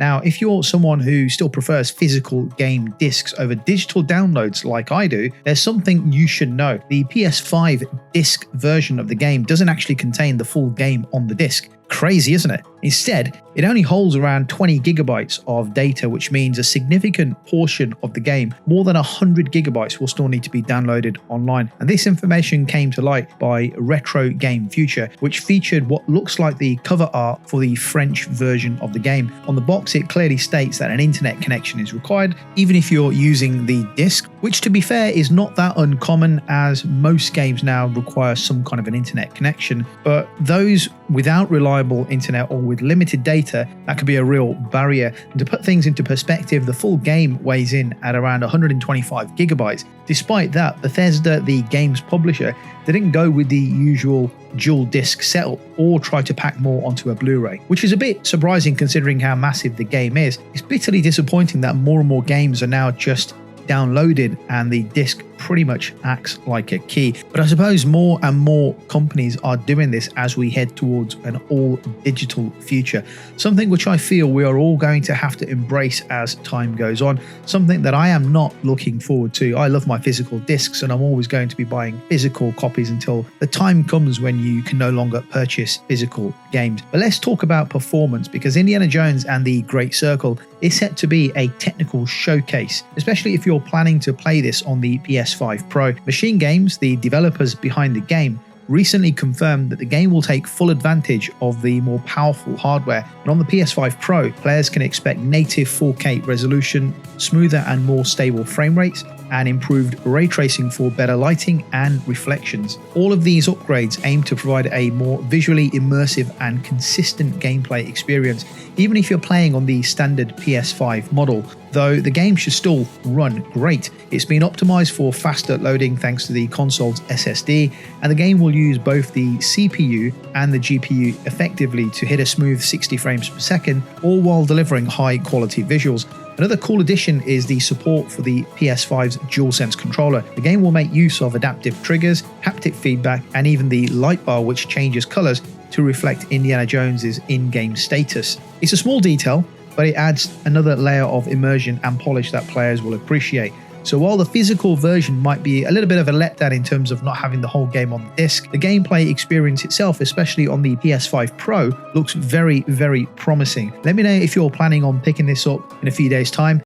Now, if you're someone who still prefers physical game discs over digital downloads like I do, there's something you should know. The PS5 disc version of the game doesn't actually contain the full game on the disc. Crazy, isn't it? Instead, it only holds around 20 gigabytes of data, which means a significant portion of the game, more than 100 gigabytes, will still need to be downloaded online. And this information came to light by Retro Game Future, which featured what looks like the cover art for the French version of the game. On the box, it clearly states that an internet connection is required, even if you're using the disc, which, to be fair, is not that uncommon, as most games now require some kind of an internet connection. But those without reliable internet or with limited data, that could be a real barrier. And to put things into perspective, the full game weighs in at around 125 gigabytes. Despite that, Bethesda, the game's publisher, didn't go with the usual dual disc setup or try to pack more onto a Blu-ray, which is a bit surprising considering how massive the game is. It's bitterly disappointing that more and more games are now just downloaded and the disc pretty much acts like a key. But I suppose more and more companies are doing this as we head towards an all digital future, something which I feel we are all going to have to embrace as time goes on, something that I am not looking forward to. I love my physical discs and I'm always going to be buying physical copies until the time comes when you can no longer purchase physical games. But let's talk about performance, because Indiana Jones and the Great Circle is set to be a technical showcase, especially if you're planning to play this on the PS5 Pro. Machine Games, the developers behind the game, recently confirmed that the game will take full advantage of the more powerful hardware. And on the PS5 Pro, players can expect native 4K resolution, smoother and more stable frame rates, and improved ray tracing for better lighting and reflections. All of these upgrades aim to provide a more visually immersive and consistent gameplay experience, even if you're playing on the standard PS5 model, though the game should still run great. It's been optimized for faster loading thanks to the console's SSD, and the game will use both the CPU and the GPU effectively to hit a smooth 60 frames per second, all while delivering high quality visuals. Another cool addition is the support for the PS5's DualSense controller. The game will make use of adaptive triggers, haptic feedback, and even the light bar, which changes colors to reflect Indiana Jones's in-game status. It's a small detail, but it adds another layer of immersion and polish that players will appreciate. So while the physical version might be a little bit of a letdown in terms of not having the whole game on the disc, the gameplay experience itself, especially on the PS5 Pro, looks very, very promising. Let me know if you're planning on picking this up in a few days' time.